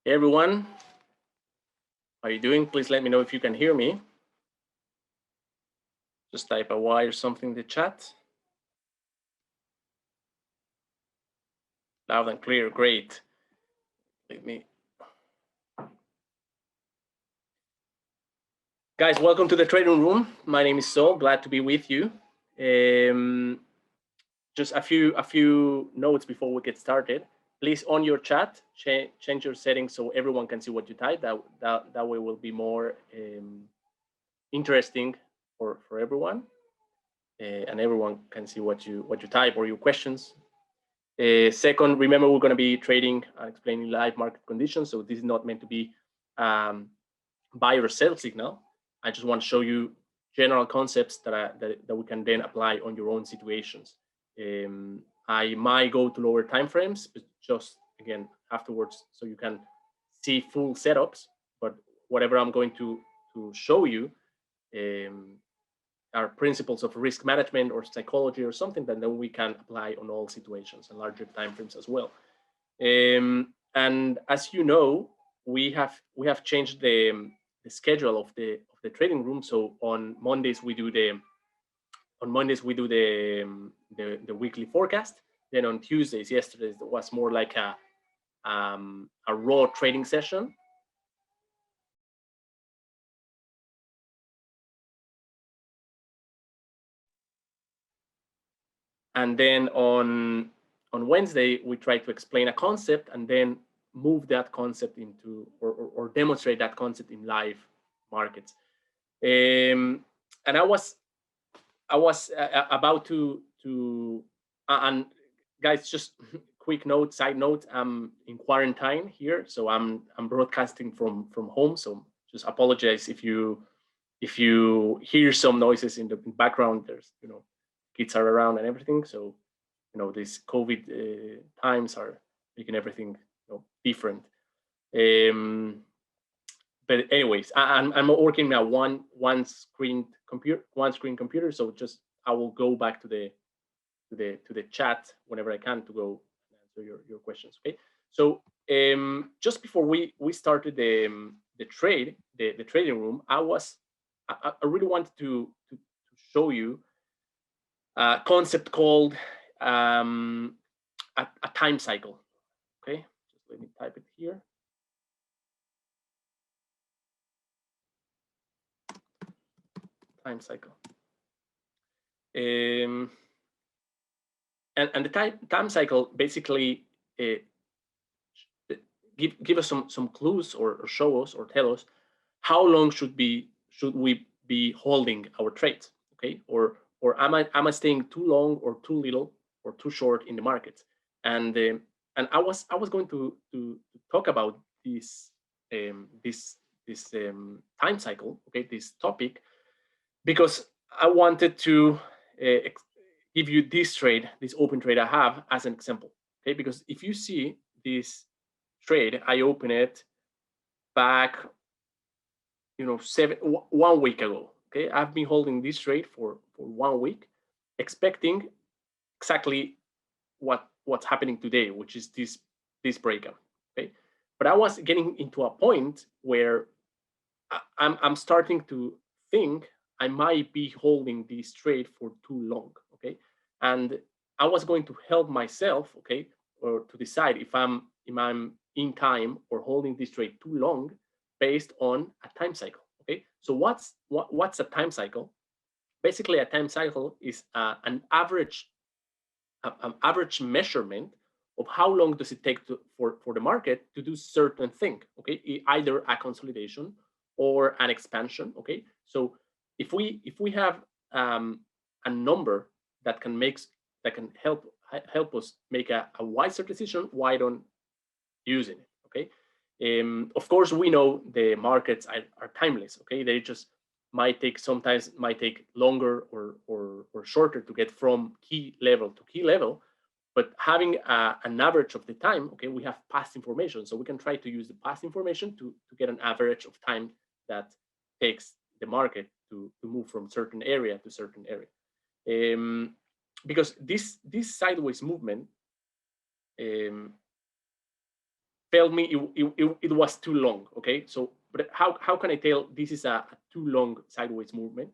Hey everyone, how are you doing? Please let me know if you can hear me. Just type a Y or something in the chat. Loud and clear, great. Let me. Guys, welcome to the trading room. My name is Sol, glad to be with you. Just a few notes before we get started. Please on your chat, change your settings so everyone can see what you type. That way will be more interesting for everyone. And everyone can see what you type or your questions. Second, remember we're going to be trading and explaining live market conditions, so this is not meant to be buy or sell signal. I just want to show you general concepts that we can then apply on your own situations. I might go to lower time frames, but just again afterwards, so you can see full setups. But whatever I'm going to show you are principles of risk management or psychology or something that then we can apply on all situations and larger timeframes as well. And as you know, we have changed the schedule of the trading room. So on Mondays we do the weekly forecast. Then on Tuesdays, yesterday it was more like a raw trading session. And then on Wednesday, we try to explain a concept and then move that concept into or demonstrate that concept in live markets. And I was about to and guys, just quick note, side note, I'm in quarantine here, so I'm broadcasting from home. So just apologize if you hear some noises in the background. There's kids are around and everything. So these COVID times are making everything different. But anyways, I'm working now one screen computer. So just I will go back to the chat whenever I can to go answer your questions. Okay. So just before we started the trading room, I really wanted to show you a concept called a time cycle. Okay, just let me type it here. Time cycle. And the time cycle basically give us some clues or show us or tell us how long should we be holding our trades. Okay, or am I staying too long or too little or too short in the market? And I was going to talk about this time cycle, okay, this topic, because I wanted to give you this trade, this open trade I have as an example. Okay, because if you see this trade, I opened it back 1 week ago. Okay, I've been holding this trade for 1 week, expecting exactly what's happening today, which is this breakout. Okay, but I was getting into a point where I'm starting to think I might be holding this trade for too long. Okay, and I was going to help myself, okay, or to decide if I'm in time or holding this trade too long based on a time cycle. Okay, so what's a time cycle? Basically, a time cycle is an average measurement of how long does it take for the market to do certain thing. Okay, either a consolidation or an expansion. Okay, so if we have a number that can help us make a wiser decision, why don't using it? Okay, of course we know the markets are timeless. Okay, they just sometimes might take longer or shorter to get from key level to key level, but having an average of the time, okay, we have past information, so we can try to use the past information to get an average of time that takes the market to move from certain area to certain area. Because this sideways movement felt me it was too long. Okay, so but how can I tell this is a too long sideways movement?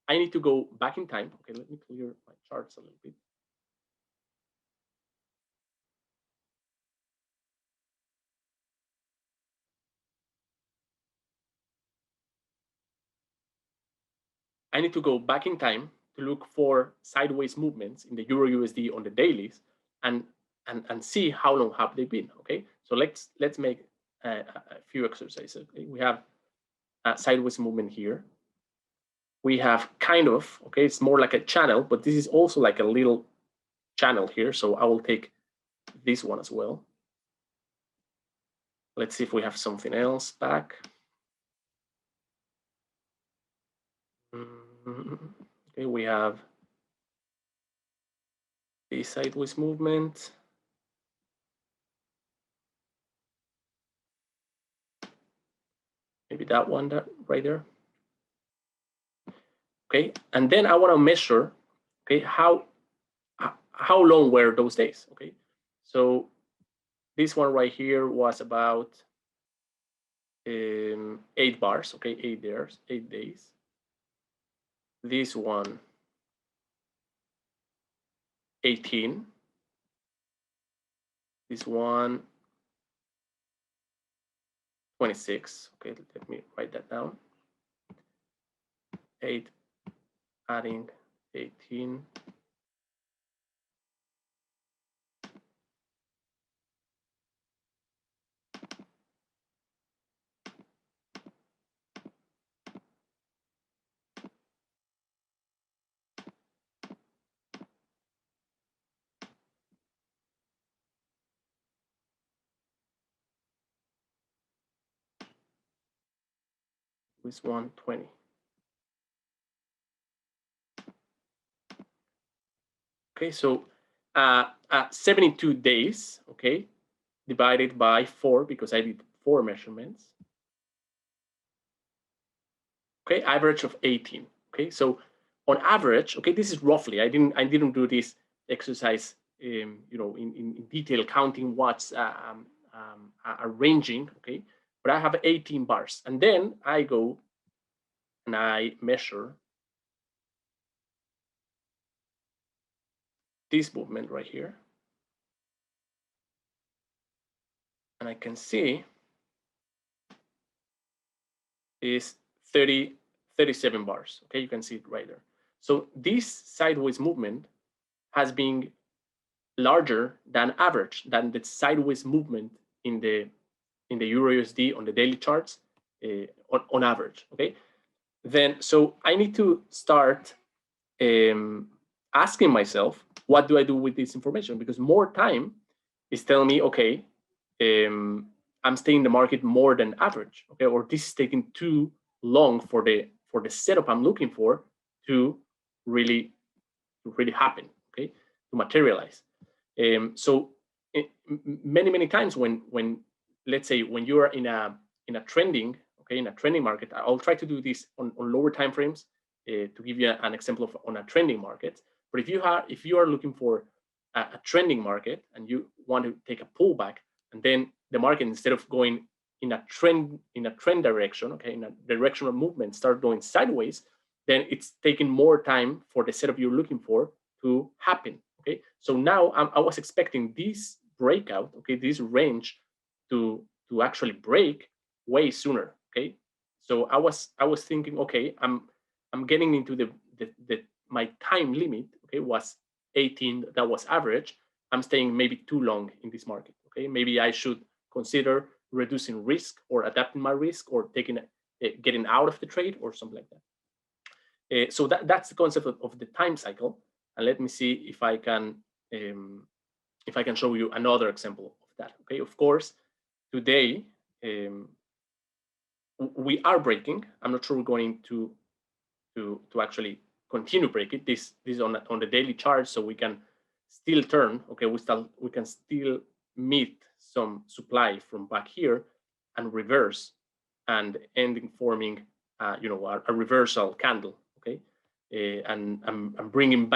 I need to go back in time. Okay, let me clear my charts a little bit. I need to go back in time to look for sideways movements in the Euro USD on the dailies and see how long have they been. Okay, so let's make a few exercises. Okay? We have a sideways movement here. We have kind of, okay, it's more like a channel, but this is also like a little channel here. So I will take this one as well. Let's see if we have something else back. Okay, we have the sideways movement. Maybe that one right there. Okay, and then I want to measure, okay, how long were those days? Okay, so this one right here was about 8 bars. Okay, 8 days. This one 18. This one 26. Okay, let me write that down. 8 adding 18. This one 20. Okay, so 72 days, okay, divided by 4 because I did 4 measurements. Okay, average of 18. Okay, so on average, okay, this is roughly. I didn't do this exercise, you know, in detail counting what's arranging. Okay, but I have 18 bars, and then I go and I measure this movement right here, and I can see is 37 bars. Okay, you can see it right there. So this sideways movement has been larger than average, than the sideways movement in the Euro USD on the daily charts on average. Okay, then so I need to start asking myself, what do I do with this information? Because more time is telling me, okay, I'm staying in the market more than average. Okay, or this is taking too long for the setup I'm looking for to really happen. Okay, to materialize. So many times when let's say when you are in a trending, okay, in a trending market, I'll try to do this on lower time frames to give you an example of on a trending market. But if you are looking for a trending market and you want to take a pullback, and then the market, instead of going in a trend direction, okay, in a directional movement, start going sideways, then it's taking more time for the setup you're looking for to happen. Okay, so now I was expecting this breakout, okay, this range to actually break way sooner. Okay, so I was thinking, okay, I'm getting into the my time limit, okay, was 18. That was average. I'm staying maybe too long in this market. Okay, maybe I should consider reducing risk or adapting my risk or taking getting out of the trade or something like that. So that's the concept of the time cycle. And let me see if I can show you another example of that. Okay, of course, today we are breaking. I'm not sure we're going to actually continue breaking. This is on the daily chart, so we can still turn. Okay, we can still meet some supply from back here and reverse and ending forming you know, a reversal candle. Okay, and I'm bringing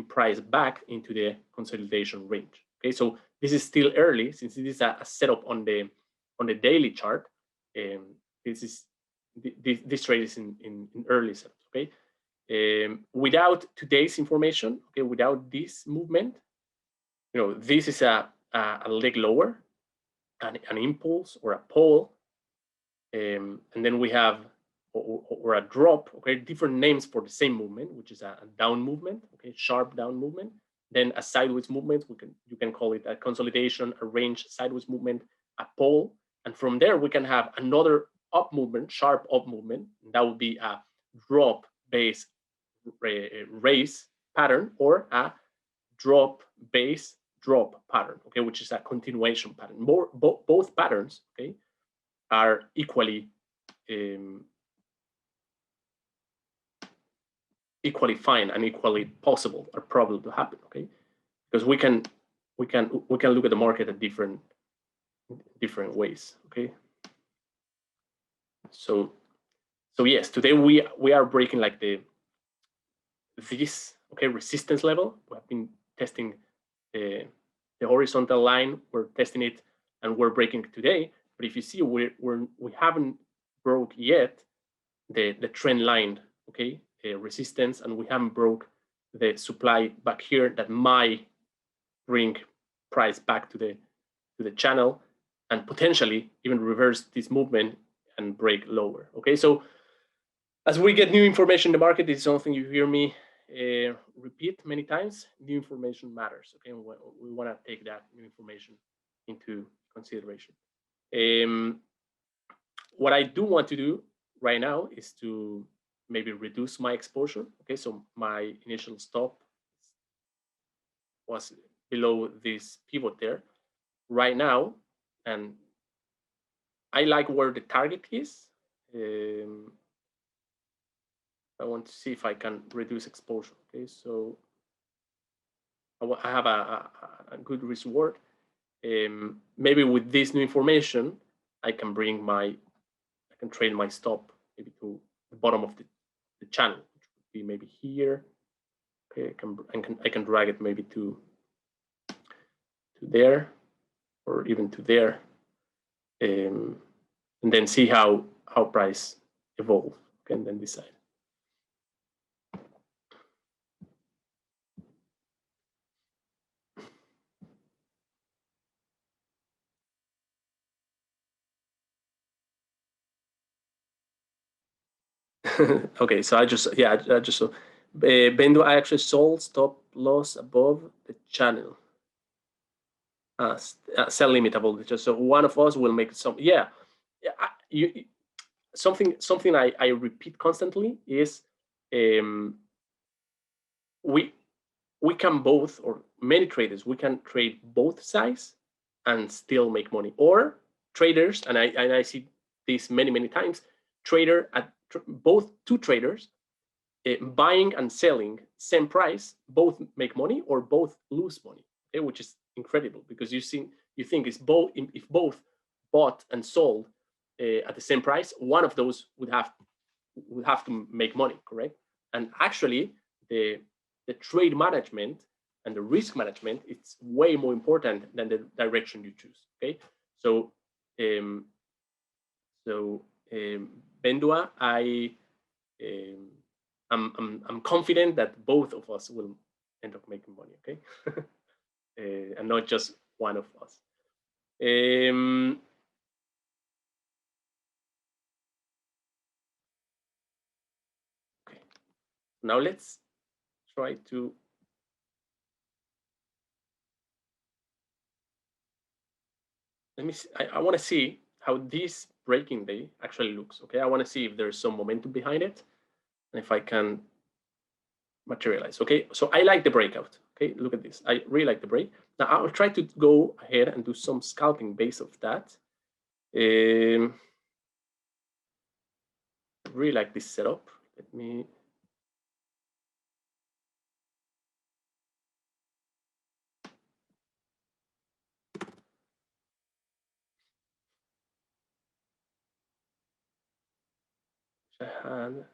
price back into the consolidation range. Okay, so this is still early since it is a setup on the daily chart. This trade is in early setups. Okay, without today's information, okay, without this movement, this is a leg lower, an impulse or a pull, and then we have or a drop. Okay, different names for the same movement, which is a down movement. Okay, sharp down movement. Then a sideways movement. You can call it a consolidation, a range sideways movement, a pull, and from there we can have another up movement, sharp up movement. That would be a drop base raise pattern or a drop base drop pattern. Okay, which is a continuation pattern. Both patterns, okay, are equally fine and equally possible or probable to happen. Okay, because we can look at the market at different ways. Okay, so yes, today we are breaking like this resistance level. We have been testing the horizontal line. We're testing it and we're breaking it today. But if you see, we haven't broke yet the trend line, okay, resistance, and we haven't broke the supply back here that might bring price back to the channel and potentially even reverse this movement and break lower. Okay, so as we get new information in the market, it's something you hear me repeat many times. New information matters. Okay, we want to take that new information into consideration. What I do want to do right now is to maybe reduce my exposure. Okay, so my initial stop was below this pivot there right now, and I like where the target is. I want to see if I can reduce exposure. Okay, so I have a good risk reward. Maybe with this new information, I can trade my stop maybe to the bottom of the channel, which would be maybe here. Okay, I can drag it maybe to there or even to there, and then see how price evolve. Okay, and then decide. Okay, so I just saw Bendo. I actually sold stop loss above the channel. Sell limit above the channel. So one of us will make some. Yeah, something I repeat constantly is we can both, or many traders, we can trade both sides and still make money. Or traders, and I see this many times, both two traders buying and selling same price, both make money or both lose money. Okay, which is incredible, because you think it's both, if both bought and sold at the same price, one of those would have to make money, correct? And actually the trade management and the risk management, it's way more important than the direction you choose. Okay, so Bendua, I'm confident that both of us will end up making money. Okay, and not just one of us. Okay, now let's try to let me see. I want to see how this breaking day actually looks. Okay, I want to see if there's some momentum behind it and if I can materialize. Okay, so I like the breakout. Okay, look at this. I really like the break. Now I'll try to go ahead and do some scalping based off that. Really like this setup. Let me. I had.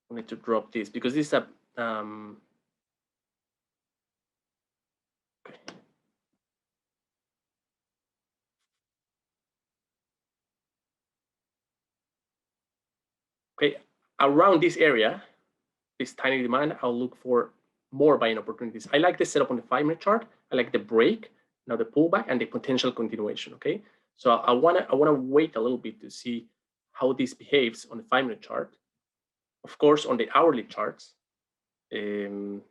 I need to drop this because this is a around this area, this tiny demand, I'll look for more buying opportunities. I like the setup on the 5-minute chart. I like the break, now the pullback, and the potential continuation. Okay, so I wanna wait a little bit to see how this behaves on the 5-minute chart. Of course, on the hourly charts, okay,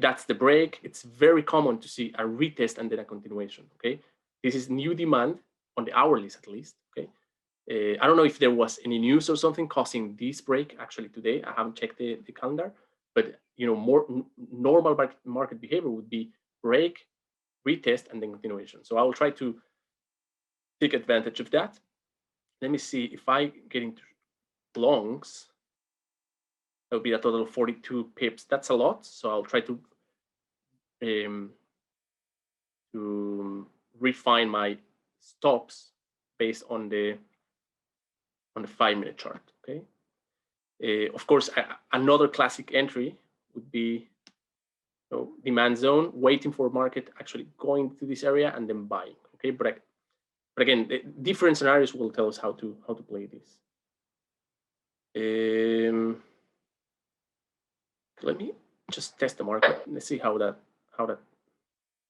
that's the break. It's very common to see a retest and then a continuation. Okay, this is new demand on the hourlies at least. Okay, I don't know if there was any news or something causing this break actually today. I haven't checked the calendar, but more normal market behavior would be break, retest, and then continuation. So I will try to take advantage of that. Let me see if I get into longs. That would be a total of 42 pips. That's a lot. So I'll try to refine my stops based on the 5-minute chart. Okay. Of course, another classic entry would be demand zone, waiting for market actually going to this area and then buying. Okay, but again, different scenarios will tell us how to play this. Let me just test the market. Let's see how that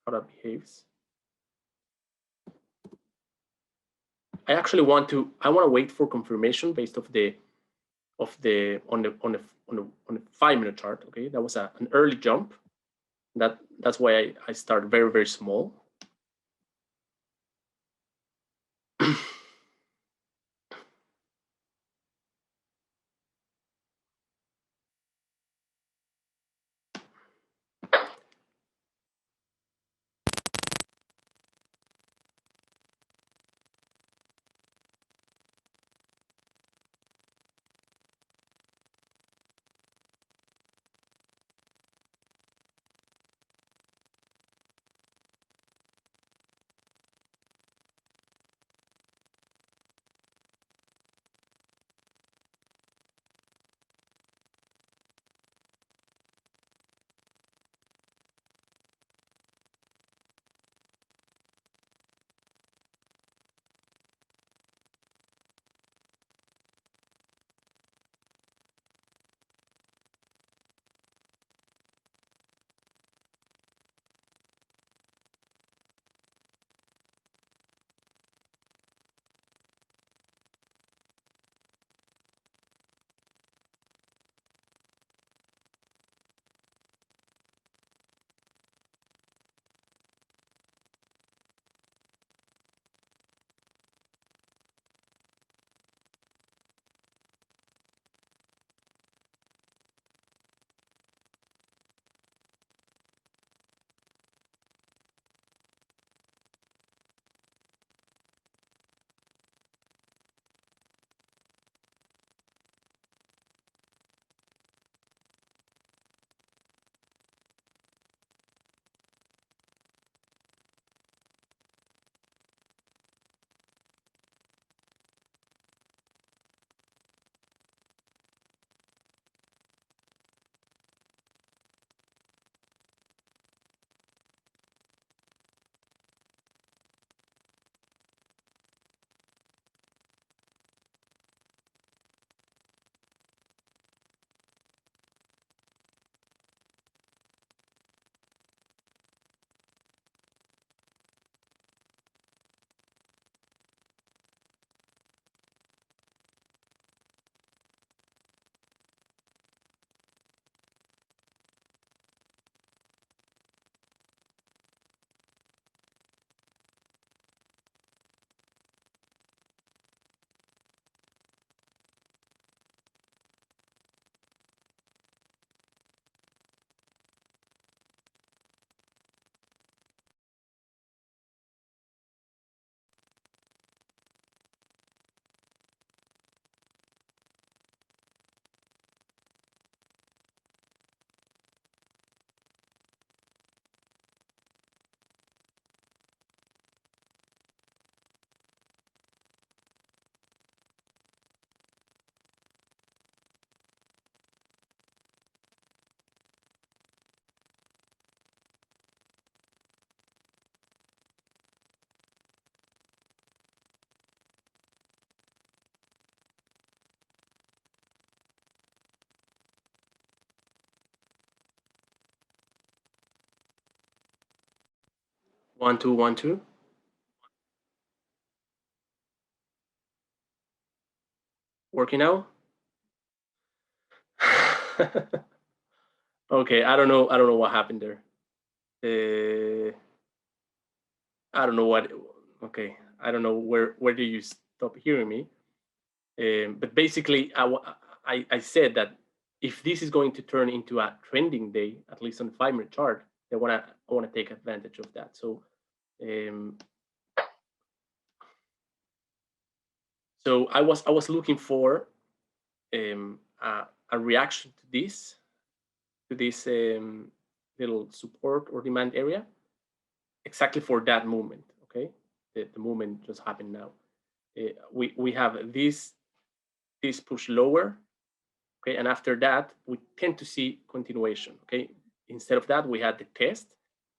behaves. I actually want to wait for confirmation based on the 5-minute chart. Okay, that was an early jump. That's why I start very, very small. 1 2 1 2. Working now? Okay, I don't know what happened there. I don't know what. Okay, I don't know where do you stop hearing me? But basically, I said that if this is going to turn into a trending day, at least on the 5-minute chart, I wanna take advantage of that. So so I was looking for a reaction to this little support or demand area, exactly for that movement. Okay, the movement just happened now. We have this push lower. Okay, and after that we tend to see continuation. Okay, instead of that we had the test,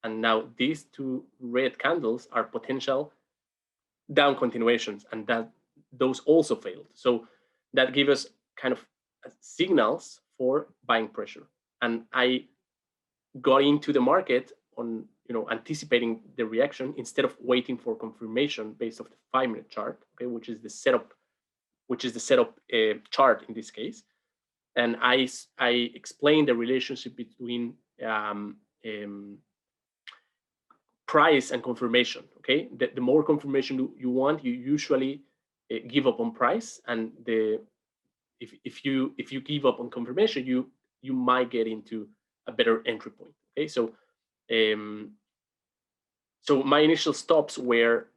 and now these two red candles are potential down continuations, and those also failed. So that gave us kind of signals for buying pressure, and I got into the market on anticipating the reaction instead of waiting for confirmation based off the 5-minute chart. Okay, which is the setup chart in this case. And I explained the relationship between price and confirmation. Okay, the more confirmation you want, you usually give up on price, and if you give up on confirmation, you might get into a better entry point. Okay, so so my initial stops were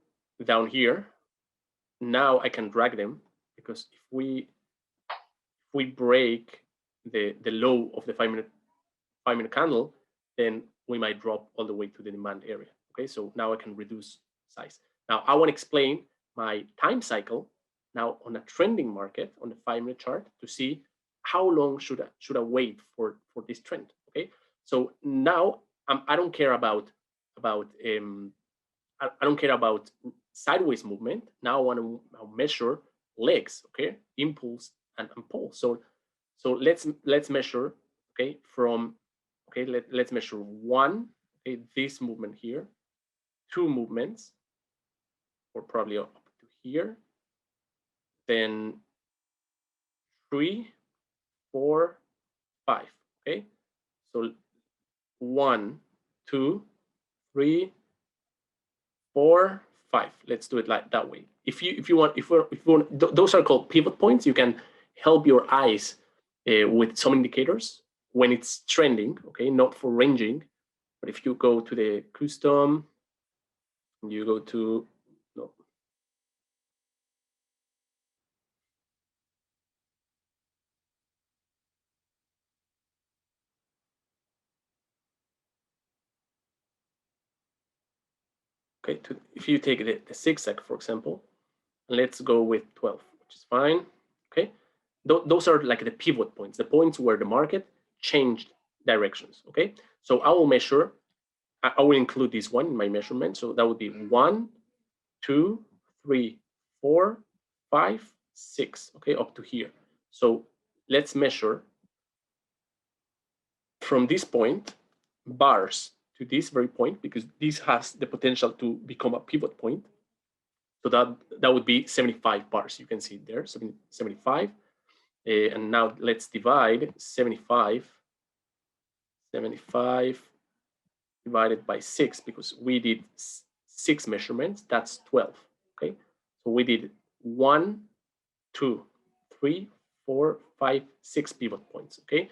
down here. Now I can drag them, because if we break the low of the 5-minute candle, then we might drop all the way to the demand area. Okay, so now I can reduce size. Now I want to explain my time cycle now on a trending market on the 5-minute chart to see how long should I wait for this trend. Okay, so now I don't care about I don't care about sideways movement. Now I want to measure legs. Okay, impulse and pulse. So let's measure. Okay, from let's measure one. Okay, this movement here, two movements, or probably up to here, then 3, 4, 5. Okay, so 1, 2, 3, 4, 5. Let's do it like that way. If you want, those are called pivot points. You can help your eyes with some indicators when it's trending. Okay, not for ranging, but if you go to the custom, you go to no. Okay, if you take the zigzag, for example, let's go with 12, which is fine. Okay, those are like the pivot points, the points where the market changed directions. Okay, so I will measure. I will include this one in my measurement. So that would be 1, 2, 3, 4, 5, 6. Okay, up to here. So let's measure from this point, bars, to this very point, because this has the potential to become a pivot point. So that would be 75 bars. You can see it there, 75. And now let's divide 75 divided by 6, because we did 6 measurements. That's 12. Okay, so we did 1, 2, 3, 4, 5, 6 pivot points. Okay,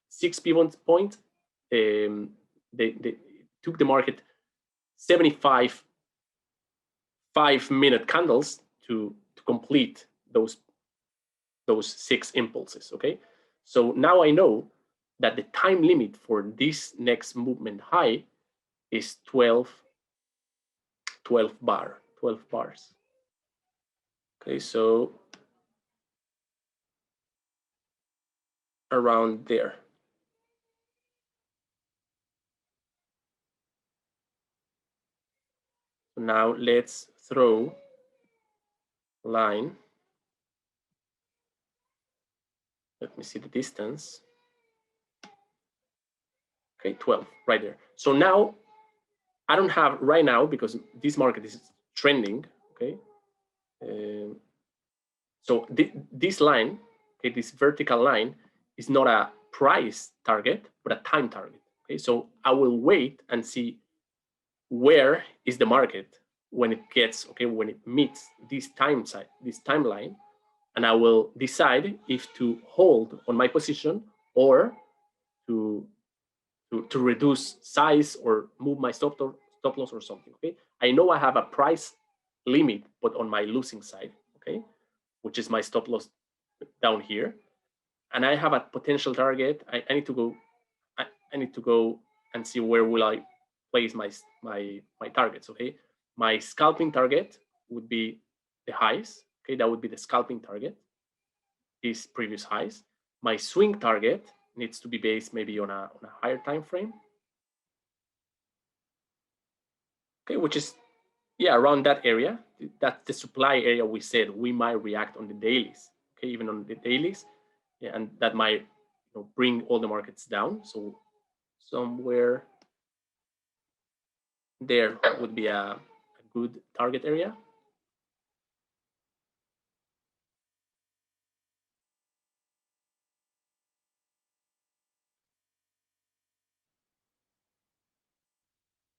6 pivot points. They took the market 75 5-minute candles to complete those 6 impulses. Okay, so now I know that the time limit for this next movement high is 12 bars. Okay, so around there. Now let's throw line. Let me see the distance. Okay, 12 right there. So now I don't have right now, because this market is trending, okay? So this line, okay, this vertical line is not a price target, but a time target, okay? So I will wait and see where is the market when it gets, okay, when it meets this timeline, and I will decide if to hold on my position or to reduce size or move my stop loss or something, okay? I know I have a price limit, but on my losing side, okay, which is my stop loss down here, and I have a potential target. I need to go. I need to go and see where will I place my targets. Okay, my scalping target would be the highs. Okay, that would be the scalping target. These previous highs. My swing target needs to be based maybe on a higher time frame. Okay, which is around that area. That's the supply area. We said we might react on the dailies. Okay, even on the dailies, and that might bring all the markets down. So somewhere there would be a good target area.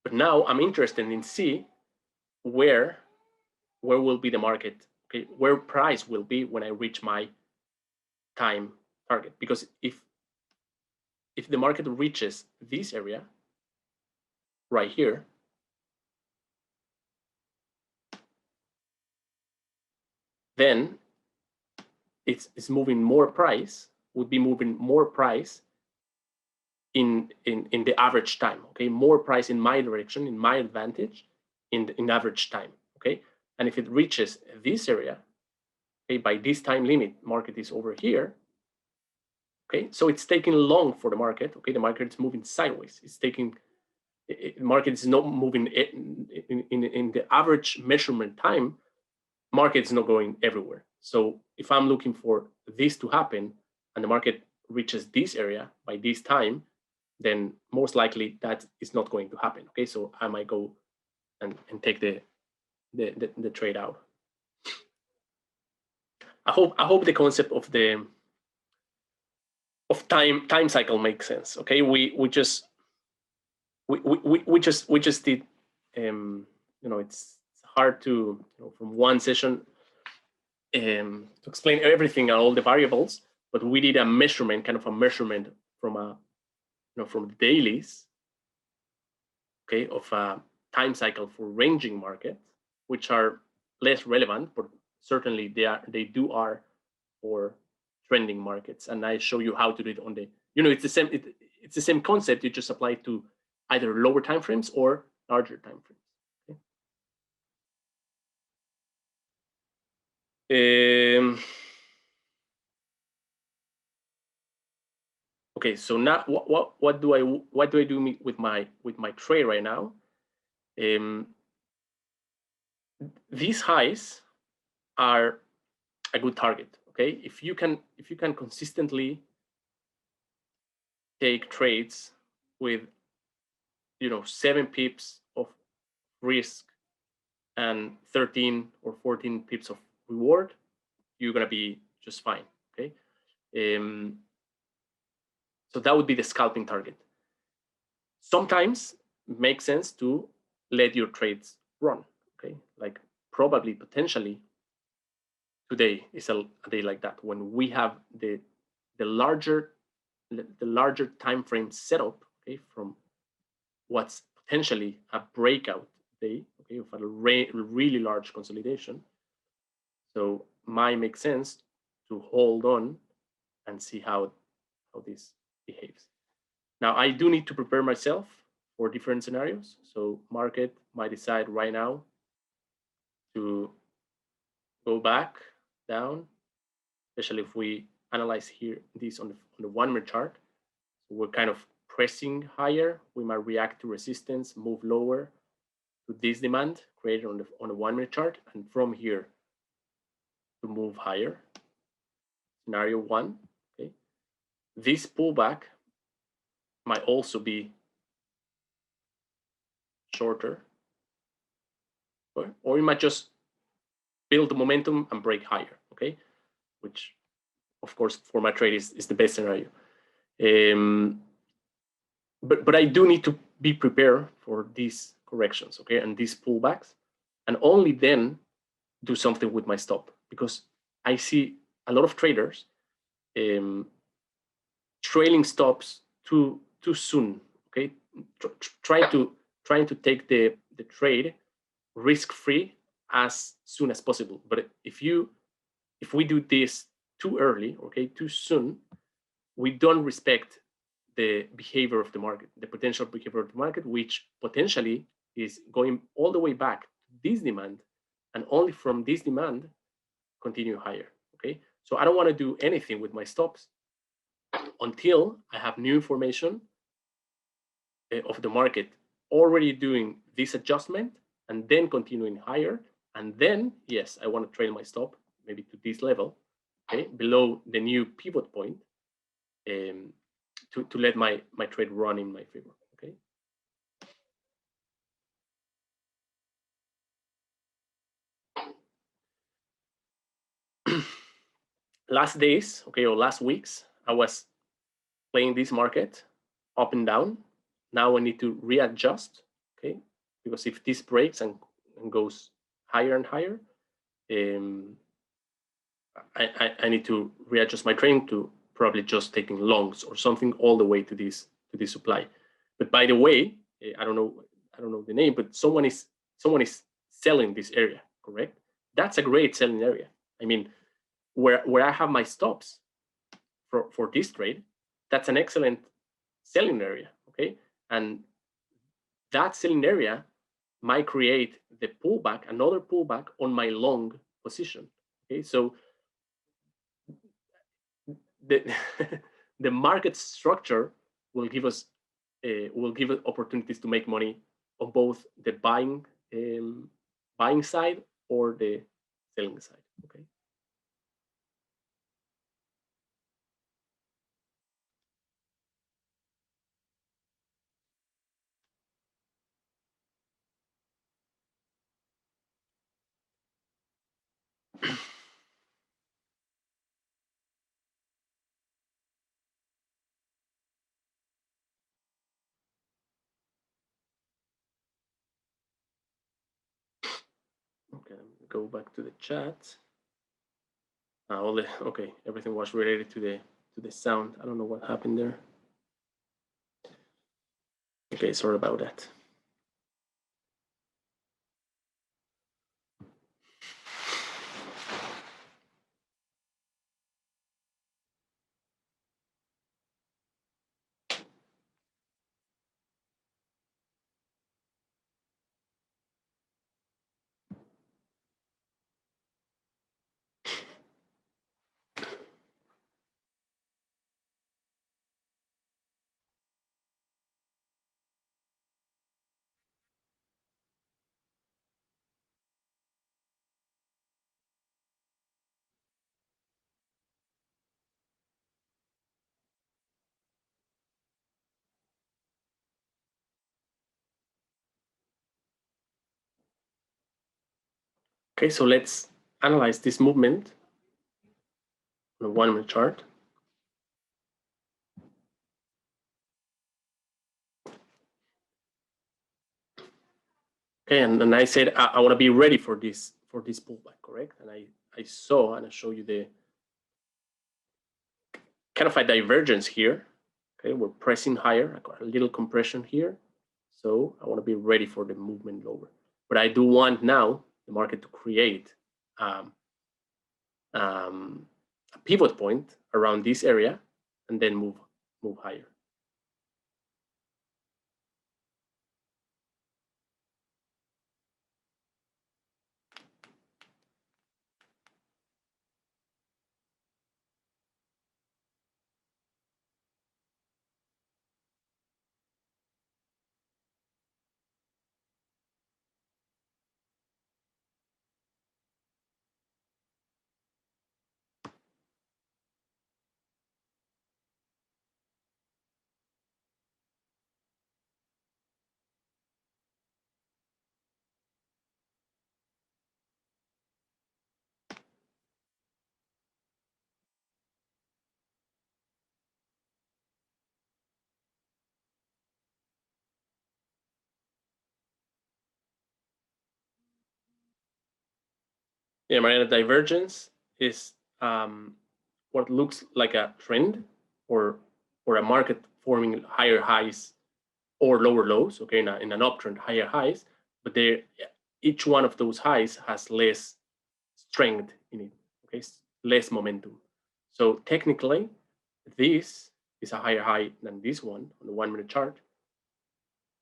But now I'm interested in see where will be the market, okay, where price will be when I reach my time target. Because if the market reaches this area right here, then it's moving more price, would be moving more price in the average time, okay, more price in my direction, in my advantage, in average time, okay. And if it reaches this area, okay, by this time limit, market is over here, okay, so it's taking long for the market, okay, the market is moving sideways, it's taking, market is not moving in the average measurement time, market is not going everywhere. So if I'm looking for this to happen and the market reaches this area by this time, then most likely that is not going to happen. Okay, so I might go and take the trade out. I hope the concept of the time cycle makes sense. Okay, we just did it's hard to from one session to explain everything and all the variables, but we did a measurement, kind of a measurement from a from dailies, okay, of a time cycle for ranging markets, which are less relevant, but certainly they are for trending markets. And I show you how to do it on the, it's the same concept. You just apply it to either lower time frames or larger time frames. Okay. Okay, so now what do I do with my trade right now? These highs are a good target. Okay, if you can consistently take trades with 7 pips of risk and 13 or 14 pips of reward, you're gonna be just fine. Okay, so that would be the scalping target. Sometimes it makes sense to let your trades run. Okay, like probably potentially today is a day like that, when we have the larger time frame setup, okay, from what's potentially a breakout day, okay, of a really large consolidation. So might make sense to hold on and see how this behaves. Now I do need to prepare myself for different scenarios. So market might decide right now to go back down, especially if we analyze here this on the 1 minute chart. So we're kind of pressing higher. We might react to resistance, move lower to this demand created on the 1 minute chart, and from here to move higher. Scenario 1. Okay, this pullback might also be shorter, or you might just build the momentum and break higher, okay? Which, of course, for my trade is the best scenario. But I do need to be prepared for these corrections, okay, and these pullbacks, and only then do something with my stop, because I see a lot of traders trailing stops too soon, okay, trying to take the trade risk-free as soon as possible. But if we do this too early, okay, too soon, we don't respect the behavior of the market, the potential behavior of the market, which potentially is going all the way back to this demand, and only from this demand continue higher, okay? So I don't want to do anything with my stops until I have new information of the market already doing this adjustment and then continuing higher. And then, yes, I want to trail my stop maybe to this level, okay, below the new pivot point, to let my trade run in my favor, okay? Last days, okay, or last weeks, I was playing this market up and down. Now I need to readjust, okay? Because if this breaks and goes higher and higher, I need to readjust my trading to probably just taking longs or something all the way to this supply. But by the way, I don't know the name, but someone is selling this area, correct? That's a great selling area. I mean, where I have my stops for this trade, that's an excellent selling area, okay? And that selling area might create the pullback, another pullback on my long position, okay? So the the market structure will give us opportunities to make money on both the buying side or the selling side, okay? Okay, go back to the chat. Okay, everything was related to the sound. I don't know what happened there. Okay, sorry about that. Okay, so let's analyze this movement on a 1 minute chart. Okay, and I said I want to be ready for this pullback, correct? And I saw, and I show you the kind of a divergence here. Okay, we're pressing higher. I got a little compression here, so I want to be ready for the movement lower. But I do want now the market to create a pivot point around this area and then move higher. Yeah, Mariana, divergence is what looks like a trend or a market forming higher highs or lower lows, okay, in an uptrend, higher highs, but each one of those highs has less strength in it, okay, less momentum. So technically, this is a higher high than this one on the 1 minute chart,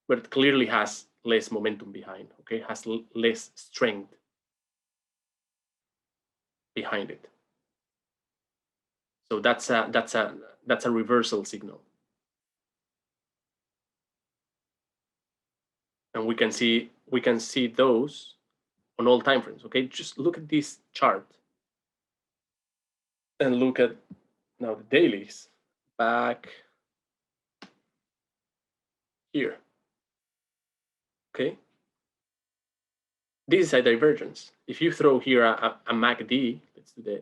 but it clearly has less momentum behind, okay, has less strength behind it. So that's a reversal signal. And we can see those on all time frames, okay? Just look at this chart and look at now the dailies back here, okay? This is a divergence. If you throw here a MACD, let's do the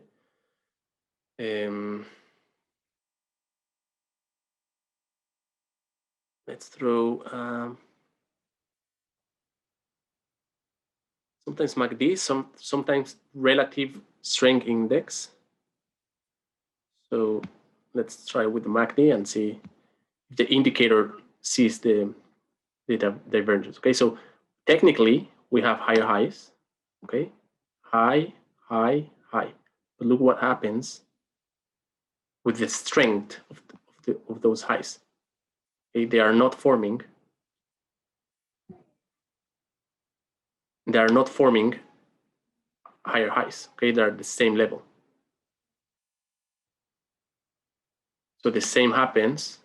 let's throw sometimes MACD, sometimes relative strength index. So let's try with the MACD and see if the indicator sees the divergence. Okay, so technically we have higher highs. Okay, high, high, high. But look what happens with the strength of those highs. Okay, they are not forming. They are not forming higher highs. Okay, they are the same level. So the same happens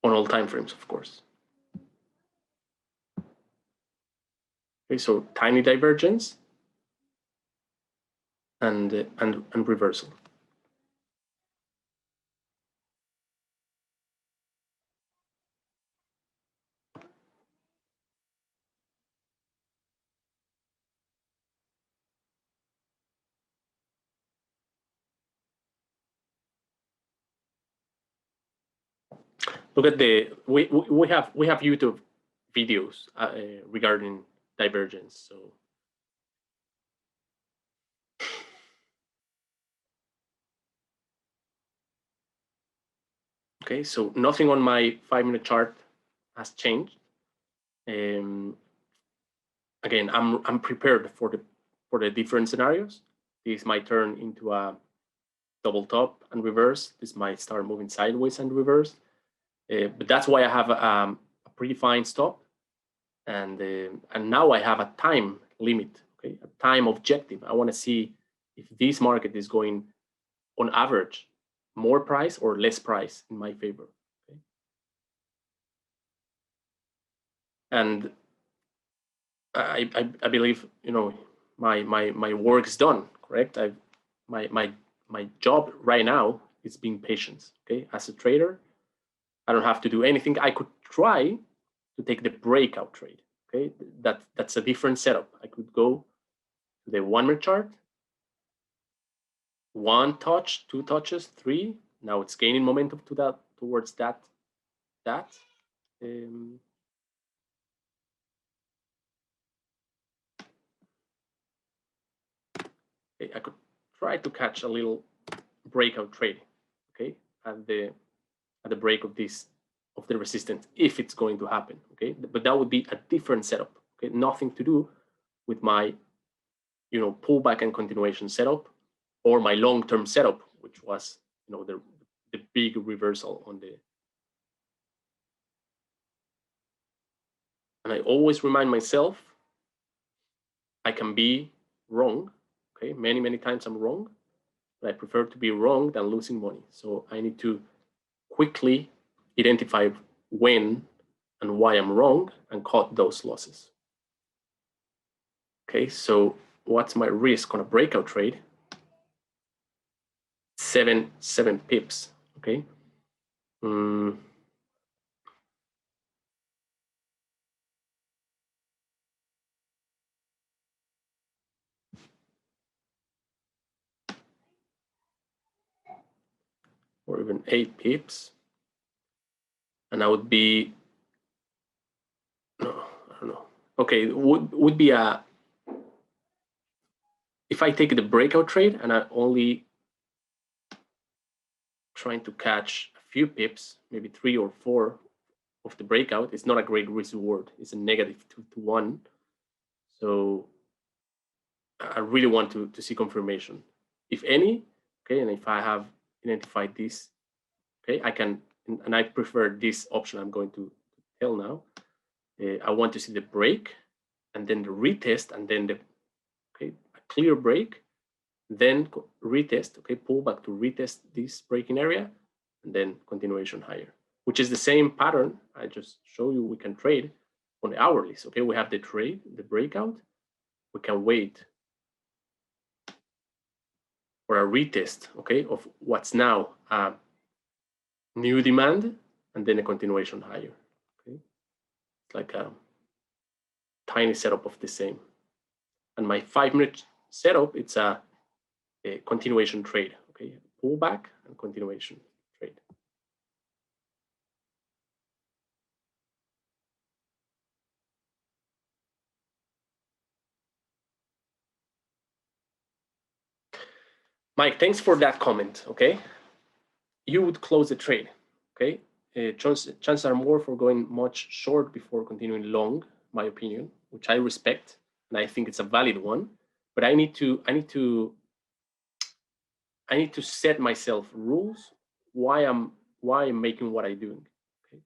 on all time frames, of course. Okay, so tiny divergence and reversal. Look at we have YouTube videos regarding divergence. So okay, so nothing on my 5-minute chart has changed. Again, I'm prepared for the different scenarios. This might turn into a double top and reverse. This might start moving sideways and reverse. But that's why I have a predefined stop, and now I have a time limit, okay, a time objective. I want to see if this market is going on average more price or less price in my favor. Okay? And I believe, you know, my work is done, correct? My job right now is being patient. Okay, as a trader, I don't have to do anything. I could try to take the breakout trade. Okay, that's a different setup. I could go to the 1-minute chart, 1 touch, 2 touches, 3. Now it's gaining momentum towards that. I could try to catch a little breakout trade, okay, at the break of the resistance, if it's going to happen, okay. But that would be a different setup, okay, nothing to do with my, you know, pullback and continuation setup or my long-term setup, which was, you know, the big reversal on the. And I always remind myself, I can be wrong, okay, many times I'm wrong, but I prefer to be wrong than losing money. So I need to quickly identify when and why I'm wrong and cut those losses. Okay, so what's my risk on a breakout trade? 7 pips, okay. Or even 8 pips, and I would be, no, I don't know. Okay, would be a if I take the breakout trade and I only trying to catch a few pips, maybe 3 or 4 of the breakout, it's not a great risk reward. It's a negative 2 to 1. So I really want to see confirmation, if any. Okay, and if I have identified this, okay, I can, and I prefer this option I'm going to tell now. I want to see the break, and then the retest, and then the, okay, a clear break, then retest, okay, pull back to retest this breaking area, and then continuation higher, which is the same pattern I just show you we can trade on the hourlies. Okay, we have the trade, the breakout, we can wait for a retest, okay, of what's now a new demand, and then a continuation higher. Okay, it's like a tiny setup of the same. And my 5-minute setup, it's a continuation trade. Okay, pullback and continuation trade. Mike, thanks for that comment. Okay, you would close the trade. Okay, chances are more for going much short before continuing long, my opinion, which I respect, and I think it's a valid one. But I need to set myself rules why I'm making what I'm doing. Okay,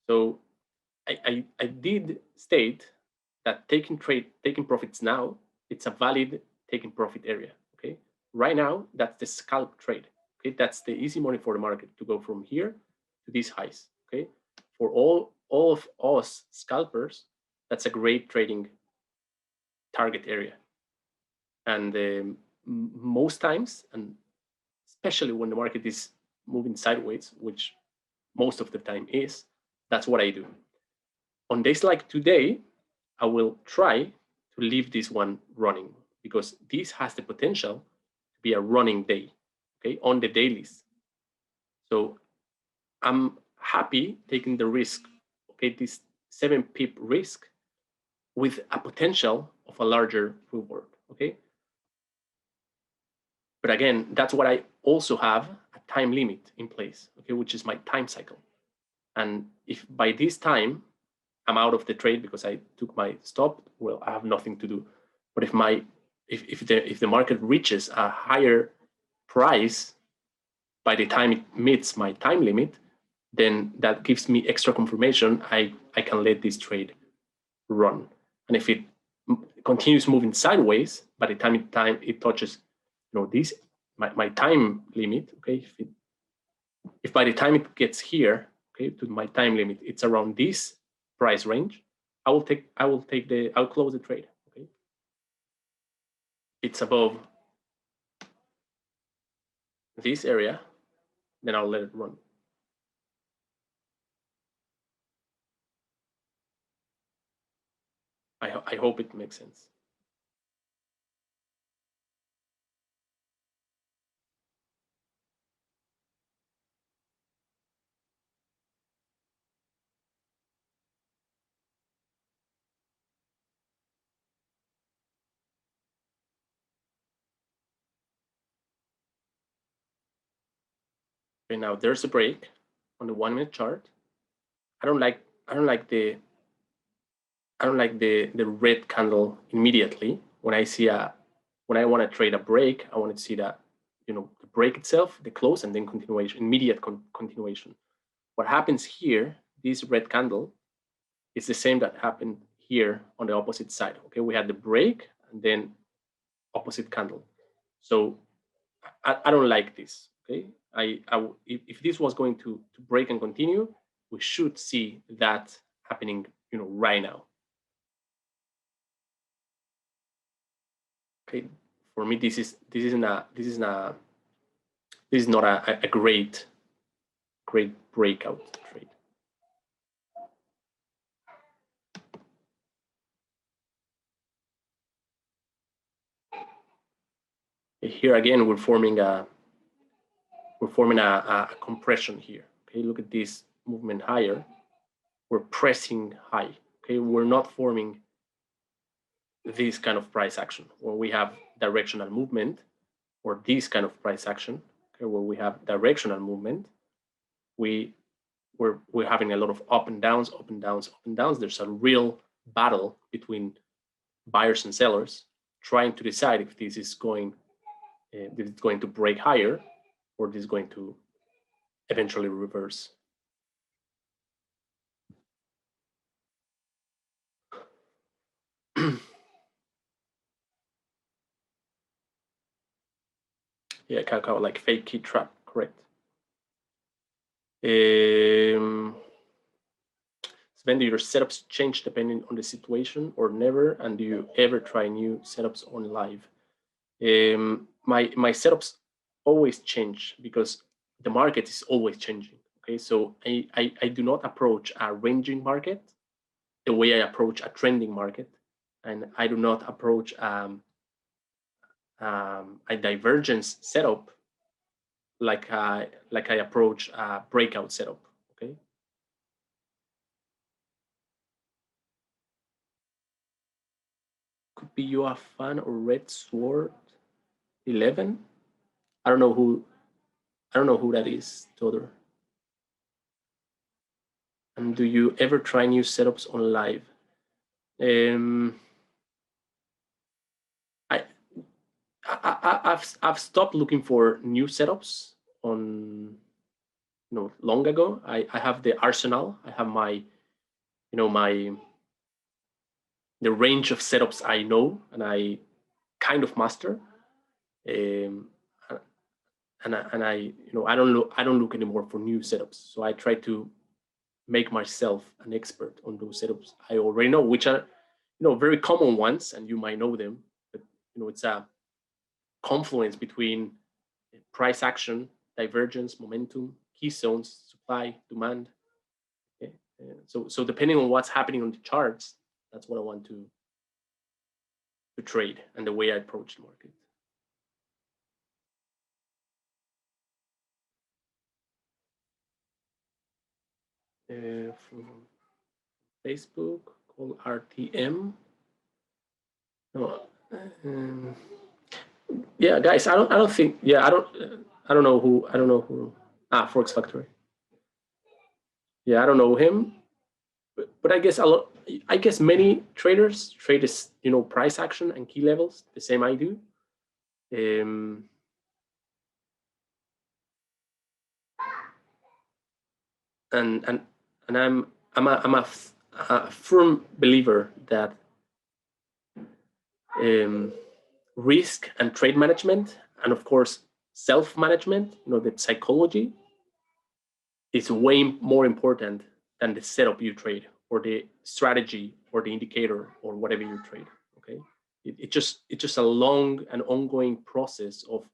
so I did state that taking profits now, it's a valid taking profit area. Okay, right now that's the scalp trade. Okay, that's the easy money for the market to go from here to these highs. Okay, for all of us scalpers, that's a great trading target area. And most times, and especially when the market is moving sideways, which most of the time is, that's what I do. On days like today, I will try to leave this one running, because this has the potential to be a running day, okay, on the dailies. So I'm happy taking the risk, okay, this 7 pip risk with a potential of a larger reward, okay? But again, that's what I also have a time limit in place, okay, which is my time cycle. And if by this time I'm out of the trade because I took my stop, well, I have nothing to do. But if the market reaches a higher price by the time it meets my time limit, then that gives me extra confirmation. I can let this trade run. And if it continues moving sideways, by the time it touches, this my time limit, okay, if by the time it gets here, okay, to my time limit, it's around this price range, I'll close the trade. Okay, it's above this area, then I'll let it run. I hope it makes sense. Okay, now there's a break on the 1-minute chart. I don't like the red candle immediately. When I want to trade a break, I want to see that, the break itself, the close, and then continuation, immediate continuation. What happens here, this red candle, is the same that happened here on the opposite side. Okay, we had the break and then opposite candle. So I don't like this. Okay, if this was going to break and continue, we should see that happening, right now. Okay, for me, this is not a great breakout trade. Here again, we're forming a compression here. Okay, look at this movement higher. We're pressing high. Okay, we're not forming this kind of price action where we have directional movement, or this kind of price action, okay, where we have directional movement, we're having a lot of up and downs, up and downs, up and downs. There's a real battle between buyers and sellers trying to decide if this is going to break higher, or this is going to eventually reverse. Yeah, kind of like fake key trap, correct. Sven, do your setups change depending on the situation or never? And do you ever try new setups on live? My setups always change because the market is always changing. Okay, so I do not approach a ranging market the way I approach a trending market, and I do not approach a divergence setup like I approach a breakout setup. Okay. Could be you a fan or Red Sword 11? I don't know who that is, Todor. And do you ever try new setups on live? I've stopped looking for new setups on, long ago. I have the arsenal. I have my, the range of setups I know and I kind of master. And I don't look anymore for new setups. So I try to make myself an expert on those setups I already know, which are, very common ones, and you might know them. But it's a confluence between price action, divergence, momentum, key zones, supply, demand. Okay? So depending on what's happening on the charts, that's what I want to trade and the way I approach the market. From Facebook, called RTM. No, yeah, guys, I don't think. Yeah, I don't know who. Forex Factory. Yeah, I don't know him, but I guess I guess many traders trade this, price action and key levels the same I do. And I'm a firm believer that risk and trade management, and of course self-management, the psychology, is way more important than the setup you trade or the strategy or the indicator or whatever you trade. Okay, it's just a long and ongoing process of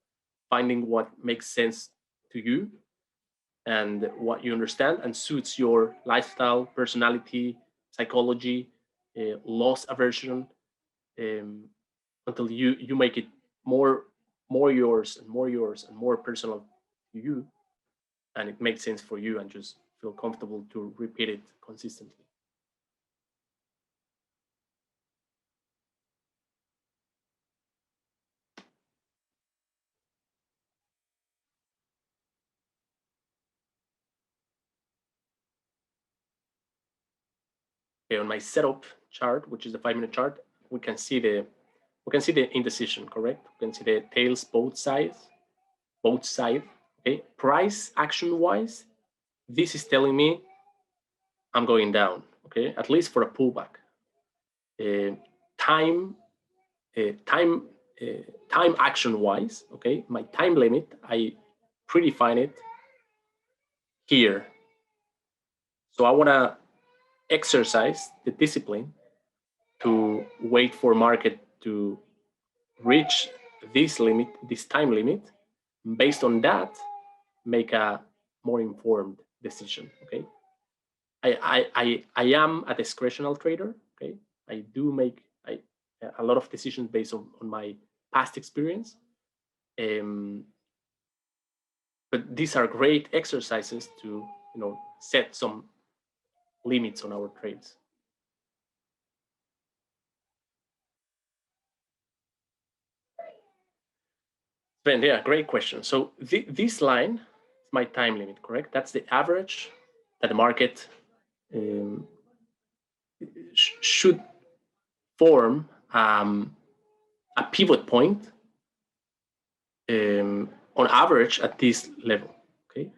finding what makes sense to you and what you understand and suits your lifestyle, personality, psychology, loss aversion, until you make it more yours and more personal to you, and it makes sense for you and just feel comfortable to repeat it consistently. Okay, on my setup chart, which is the 5-minute chart, we can see the indecision, correct? We can see the tails both sides. Okay, price action wise, this is telling me I'm going down. Okay, at least for a pullback. Time action wise, okay, my time limit, I predefine it here. So I want to exercise the discipline to wait for market to reach this limit, this time limit. Based on that, make a more informed decision. Okay, I am a discretional trader. Okay, I do make a lot of decisions based on my past experience. But these are great exercises to set some limits on our trades. Sven, yeah, great question. So this line is my time limit, correct? That's the average that the market should form a pivot point on average at this level, okay?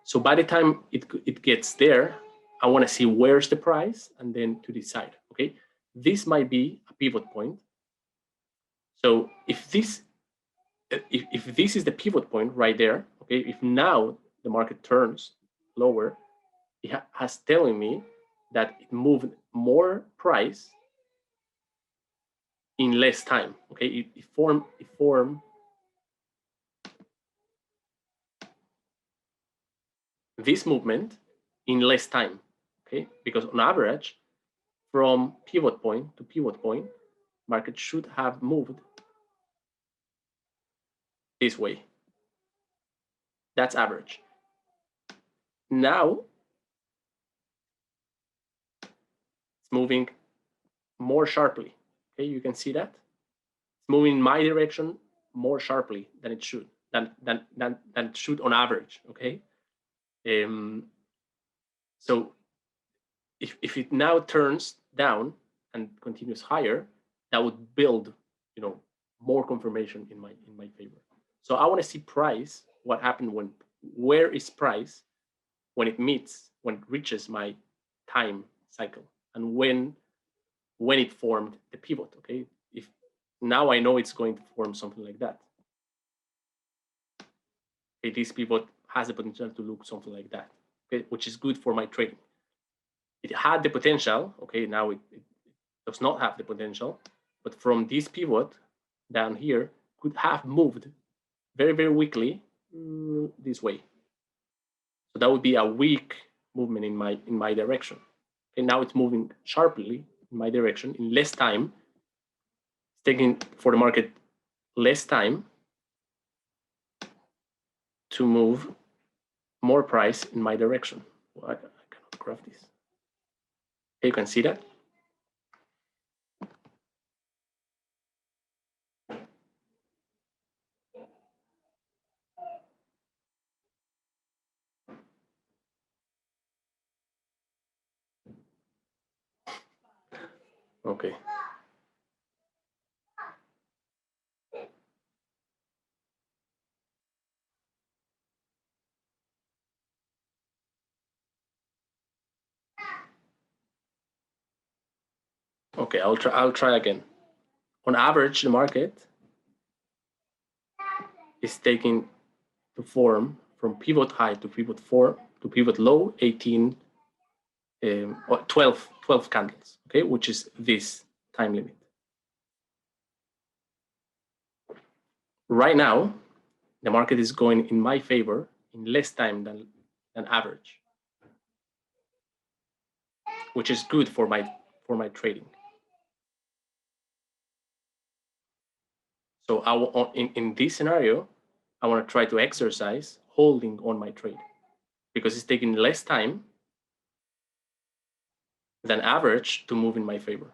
So by the time it gets there, I want to see where's the price and then to decide, okay? This might be a pivot point. So if this is the pivot point right there, okay, if now the market turns lower, it has telling me that it moved more price in less time, okay? It formed this movement in less time, okay? Because on average, from pivot point to pivot point, market should have moved this way. That's average. Now it's moving more sharply. Okay, you can see that it's moving in my direction more sharply than it should, than it should on average. Okay, so if it now turns down and continues higher, that would build, you know, more confirmation in my favor. So I want to see price. What happened when? Where is price when it reaches my time cycle, and when it formed the pivot? Okay, if now I know it's going to form something like that. Okay, this pivot has the potential to look something like that. Okay, which is good for my trading. It had the potential. Okay, now it does not have the potential, but from this pivot down here could have moved very, very weakly this way. So that would be a weak movement in my direction. And now it's moving sharply in my direction in less time. It's taking for the market less time to move more price in my direction. Well, I cannot graph this. Okay, you can see that. Okay. Okay, I'll try again. On average, the market is taking to form from pivot high to pivot low 18 or 12 candles, okay, which is this time limit. Right now, the market is going in my favor in less time than average, which is good for my trading. So in this scenario, I want to try to exercise holding on my trade because it's taking less time than average to move in my favor.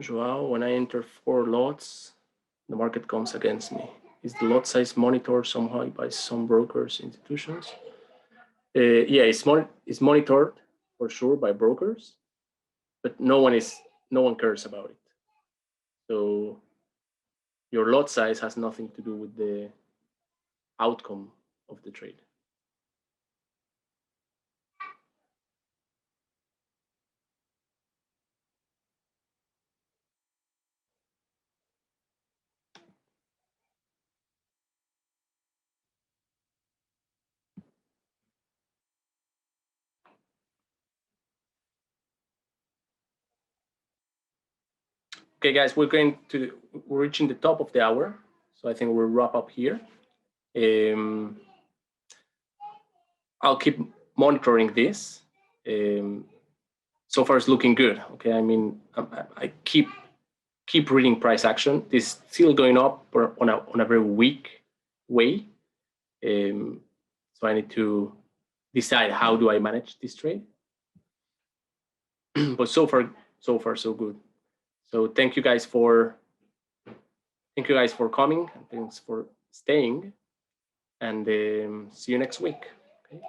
Joao, when I enter 4 lots, the market comes against me. Is the lot size monitored somehow by some brokers, institutions? Yeah, it's monitored for sure by brokers, but no one cares about it. So your lot size has nothing to do with the outcome of the trade. Okay, guys, we're reaching the top of the hour, so I think we'll wrap up here. I'll keep monitoring this. So far, it's looking good. Okay, I mean, I keep reading price action. This is still going up on a very weak way. So I need to decide how do I manage this trade. But so far so good. So thank you guys for coming, and thanks for staying, and see you next week. Okay.